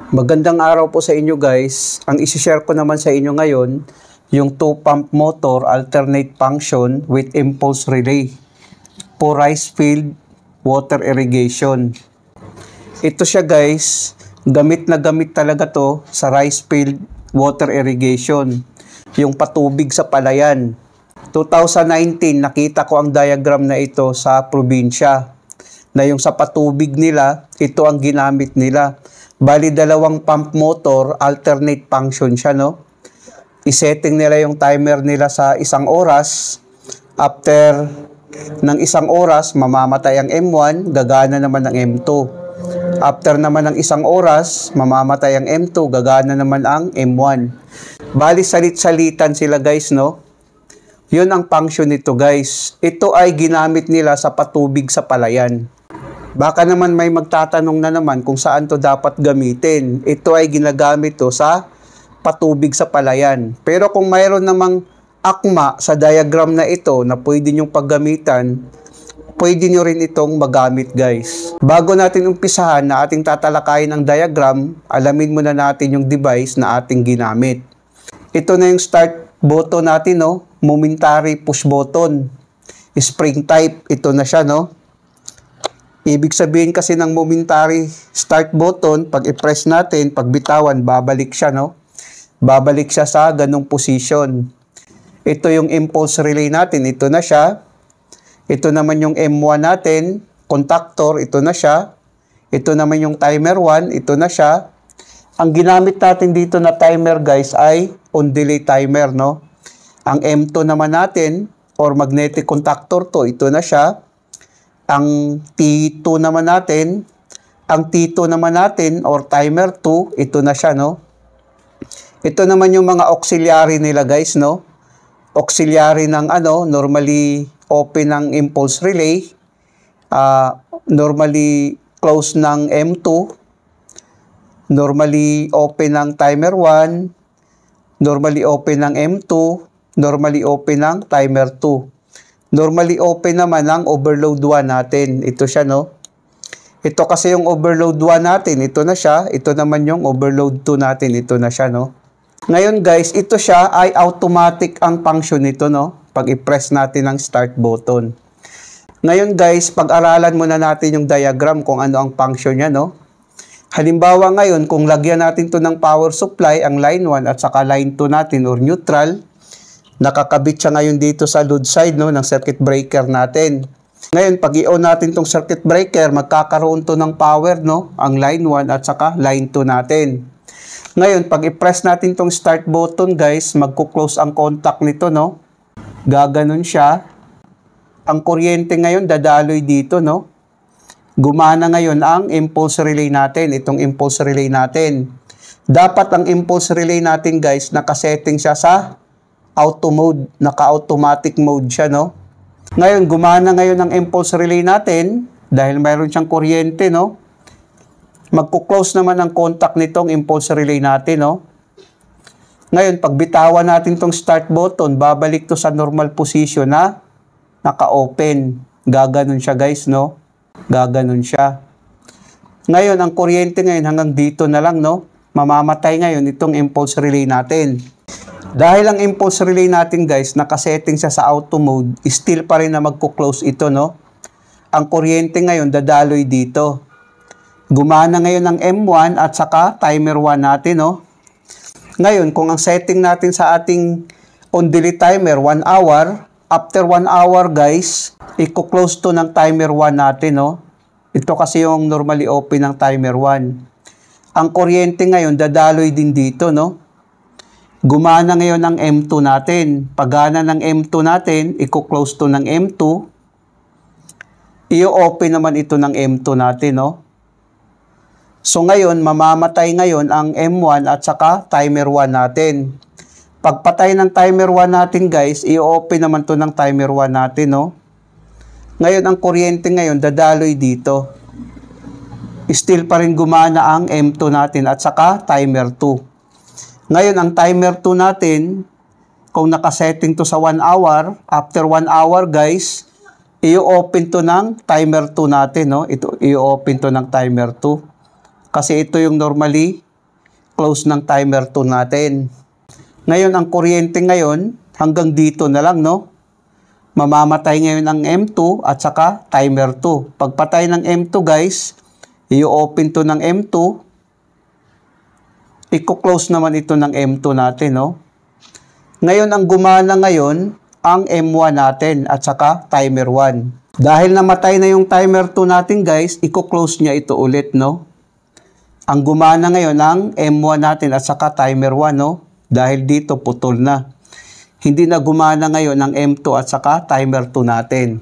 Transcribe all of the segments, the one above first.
Magandang araw po sa inyo guys. Ang isi-share ko naman sa inyo ngayon, yung 2-pump motor alternate function with impulse relay for rice field water irrigation. Ito siya guys, gamit na gamit talaga to sa rice field water irrigation, yung patubig sa palayan. 2019, nakita ko ang diagram na ito sa probinsya, na yung sa patubig nila, ito ang ginamit nila. Bali, 2 pump motor, alternate function siya, no? I-setting nila yung timer nila sa 1 oras. After ng 1 oras, mamamatay ang M1, gagana naman ang M2. After naman ng 1 oras, mamamatay ang M2, gagana naman ang M1. Bali, salit-salitan sila guys, no? Yun ang function nito guys. Ito ay ginamit nila sa patubig sa palayan. Baka naman may magtatanong na naman kung saan to dapat gamitin. Ito ay ginagamit to sa patubig sa palayan. Pero kung mayroon namang akma sa diagram na ito na pwede nyong paggamitan, pwede nyo rin itong magamit guys. Bago natin umpisahan na ating tatalakayin ang diagram, alamin muna natin yung device na ating ginamit. Ito na yung start button natin, no? Momentary push button. Spring type, ito na siya, no? Ibig sabihin kasi ng momentary start button, pag i-press natin, pag bitawan, babalik siya, no? Babalik siya sa ganung position. Ito yung impulse relay natin, ito na siya. Ito naman yung M1 natin, contactor, ito na siya. Ito naman yung timer 1, ito na siya. Ang ginamit natin dito na timer guys ay on delay timer, no? Ang M2 naman natin, or magnetic contactor to, ito na siya. Ang T2 naman natin, or timer 2, ito na siya, no? Ito naman yung mga auxiliary nila guys, no? Auxiliary ng normally open ng impulse relay, normally close ng M2, normally open ng timer 1, normally open ng M2, normally open ng timer 2. Normally open naman ang overload 1 natin. Ito siya, no? Ito kasi yung overload 1 natin. Ito na siya. Ito naman yung overload 2 natin. Ito na siya, no? Ngayon guys, ito siya ay automatic ang function nito, no? Pag i-press natin ang start button. Ngayon guys, pag-aralan muna natin yung diagram kung ano ang function niya, no? Halimbawa ngayon, kung lagyan natin to ng power supply, ang line 1 at saka line 2 natin or neutral, nakakabit siya ngayon dito sa load side, no, ng circuit breaker natin. Ngayon, pag i-on natin tong circuit breaker, magkakaroon to ng power, no, ang line 1 at saka line 2 natin. Ngayon, pag i-press natin tong start button, guys, magko-close ang contact nito, no. Gaganon siya. Ang kuryente ngayon dadaloy dito, no. Gumana ngayon ang impulse relay natin, itong impulse relay natin. Dapat ang impulse relay natin, guys, nakasetting siya sa auto mode, naka-automatic mode siya, no? Ngayon, gumana ngayon ang impulse relay natin dahil mayroon siyang kuryente, no? Magko-close naman ang contact nitong impulse relay natin, no? Ngayon, pag bitawan natin tong start button, babalik to sa normal position na naka-open. Gaganon siya, guys, no? Gaganon siya. Ngayon, ang kuryente ngayon hanggang dito na lang, no? Mamamatay ngayon itong impulse relay natin. Dahil ang impulse relay natin guys, nakasetting siya sa auto mode, still pa rin na magko-close ito, no? Ang kuryente ngayon dadaloy dito. Gumana ngayon ang M1 at saka timer 1 natin, no? Ngayon, kung ang setting natin sa ating on delay timer 1 hour, after 1 hour guys, i-close to ng timer 1 natin, no? Ito kasi yung normally open ng timer 1. Ang kuryente ngayon dadaloy din dito, no? Gumana ngayon ang M2 natin. Pagana ng M2 natin, i-close to ng M2. I-open naman ito ng M2 natin, no? So ngayon, mamamatay ngayon ang M1 at saka timer 1 natin. Pagpatay ng timer 1 natin, guys, i-open naman to ng timer 1 natin, no? Ngayon, ang kuryente ngayon, dadaloy dito. Still pa rin gumana ang M2 natin at saka timer 2. Ngayon, ang timer 2 natin, kung nakasetting to sa 1 hour, after 1 hour guys, i-open to ng timer 2 natin, no? Ito, i-open to ng timer 2. Kasi ito yung normally close ng timer 2 natin. Ngayon, ang kuryente ngayon, hanggang dito na lang, no? Mamamatay ngayon ang M2 at saka timer 2. Pagpatay ng M2, guys, i-open to ng M2. I-close naman ito ng M2 natin, no? Ngayon, ang gumana ngayon, ang M1 natin at saka timer 1. Dahil namatay na yung timer 2 natin, guys, i-close niya ito ulit, no? Ang gumana ngayon ang M1 natin at saka timer 1, no? Dahil dito putol na. Hindi na gumana ngayon ang M2 at saka timer 2 natin.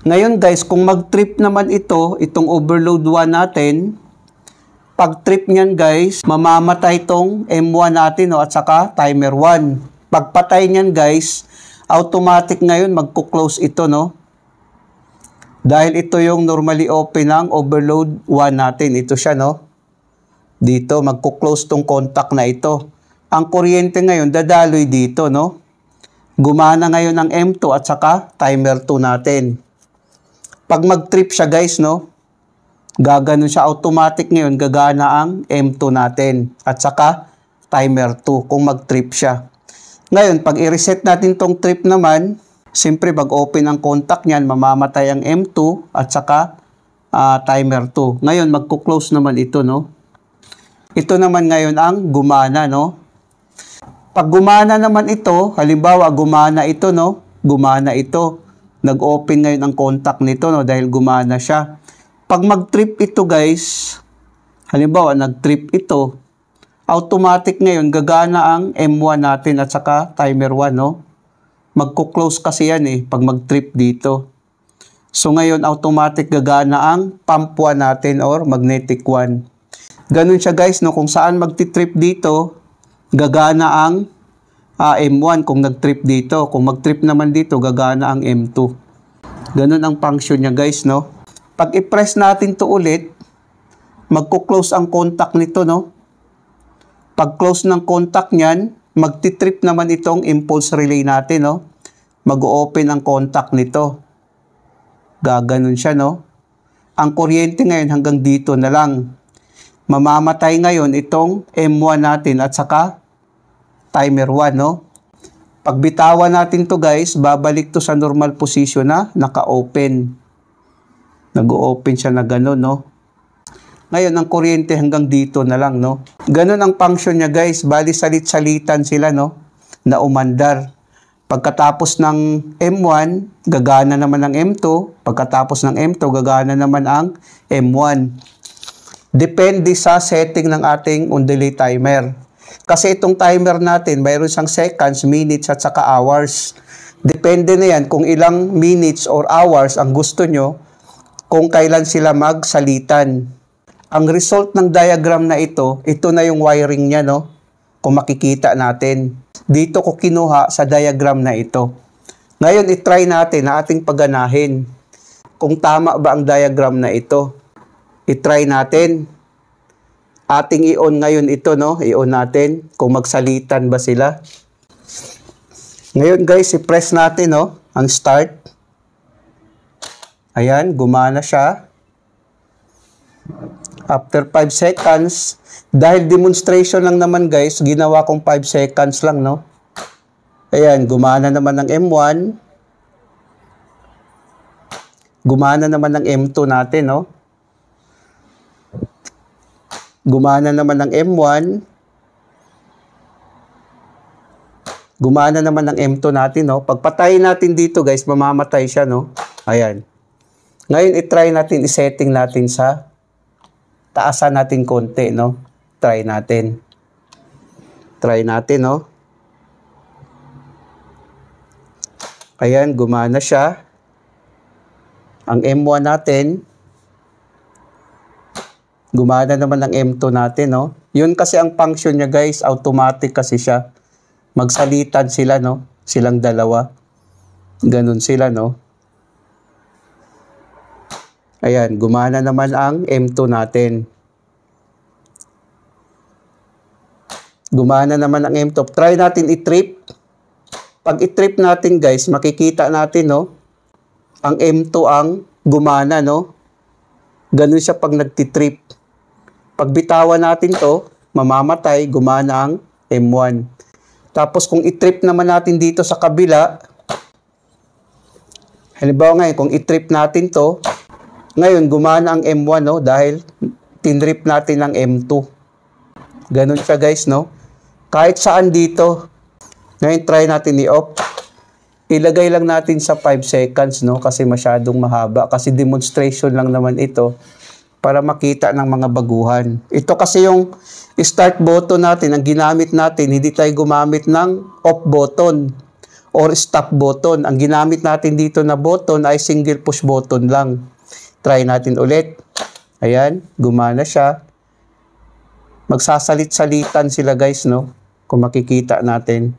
Ngayon, guys, kung mag-trip naman ito, itong overload 1 natin, pag trip niyan, guys, mamamatay itong M1 natin, no? At saka timer 1. Pagpatay niyan, guys, automatic ngayon magko-close ito, no? Dahil ito yung normally open ng overload 1 natin. Ito siya, no? Dito, magko-close tong contact na ito. Ang kuryente ngayon, dadaloy dito, no? Gumana ngayon ang M2 at saka timer 2 natin. Pag mag-trip siya, guys, no? Gaganon siya automatic ngayon. Gagana ang M2 natin at saka timer 2 kung mag-trip siya. Ngayon, pag i-reset natin tong trip naman, siyempre, pag-open ang contact niyan, mamamatay ang M2 at saka timer 2. Ngayon, magko-close naman ito, no? Ito naman ngayon ang gumana, no? Pag gumana naman ito, halimbawa, gumana ito, no? Gumana ito. Nag-open ngayon ang contact nito, no? Dahil gumana siya. Pag mag-trip ito, guys, halimbawa, nag-trip ito, automatic ngayon, gagana ang M1 natin at saka timer 1, no? Magko-close kasi yan pag mag-trip dito. So ngayon, automatic gagana ang pump 1 natin or magnetic 1. Ganun siya, guys, no? Kung saan magti-trip dito, gagana ang M1 kung nag-trip dito. Kung mag-trip naman dito, gagana ang M2. Ganun ang function niya, guys, no? Pag i-press natin to ulit, magko-close ang contact nito, no? Pag close ng contact niyan, magti-trip naman itong impulse relay natin, no? Mag-open ang contact nito. Gaganon siya, no? Ang kuryente ngayon hanggang dito na lang. Mamamatay ngayon itong M1 natin at saka timer 1, no? Pag bitawan natin to, guys, babalik to sa normal position na naka-open. Nag-open siya na ganon, no? Ngayon, ang kuryente hanggang dito na lang, no? Ganon ang function niya, guys. Bali, salit-salitan sila, no? Na umandar. Pagkatapos ng M1, gagana naman ang M2. Pagkatapos ng M2, gagana naman ang M1. Depende sa setting ng ating on-delay timer. Kasi itong timer natin, mayroon siyang seconds, minutes, at saka hours. Depende na yan kung ilang minutes or hours ang gusto nyo, kung kailan sila magsalitan. Ang result ng diagram na ito na yung wiring niya, no? Kung makikita natin. Dito ko kinuha sa diagram na ito. Ngayon, itry natin na ating pagganahin. Kung tama ba ang diagram na ito. Itry natin. Ating i-on ngayon ito, no? I-on natin kung magsalitan ba sila. Ngayon, guys, i-press natin, no? Ang start. Ayan, gumana siya. After 5 seconds, dahil demonstration lang naman, guys, ginawa kong 5 seconds lang, no? Ayan, gumana naman ng M1. Gumana naman ng M2 natin, no? Gumana naman ng M1. Gumana naman ng M2 natin, no? Pagpatayin natin dito, guys, mamamatay siya, no? Ayan. Ngayon, i-try natin, i-setting natin sa taasan natin konti, no? Try natin. Try natin, no? Ayan, gumana siya. Ang M1 natin. Gumana naman ang M2 natin, no? Yun kasi ang function niya, guys. Automatic kasi siya. Magsalitan sila, no? Silang dalawa. Ganun sila, no? Ayan, gumana naman ang M2 natin. Gumana naman ang M2. Try natin i-trip. Pag i-trip natin, guys, makikita natin, no? Ang M2 ang gumana, no? Ganun siya pag nagtitrip. Pag bitawan natin to, mamamatay, gumana ang M1. Tapos kung i-trip naman natin dito sa kabila, halimbawa ngayon, kung i-trip natin to, ngayon gumana ang M1, no? Dahil tinrip natin ang M2. Ganun siya guys, no? Kahit saan dito. Ngayon try natin i-off. Ilagay lang natin sa 5 seconds, no? Kasi masyadong mahaba. Kasi demonstration lang naman ito para makita ng mga baguhan. Ito kasi yung start button natin, ang ginamit natin, hindi tayo gumamit ng off button or stop button. Ang ginamit natin dito na button ay single push button lang. Try natin ulit. Ayan, gumana siya. Magsasalit-salitan sila guys, no? Kung makikita natin.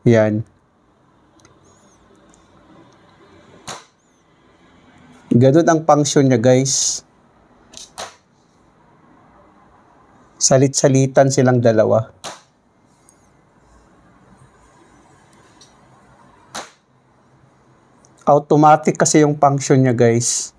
Yan. Ganun ang function niya guys. Salit-salitan silang dalawa. Automatic kasi yung function niya guys.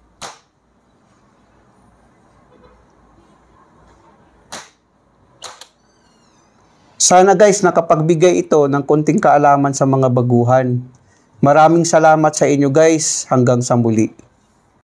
Sana guys nakapagbigay ito ng konting kaalaman sa mga baguhan. Maraming salamat sa inyo guys. Hanggang sa muli.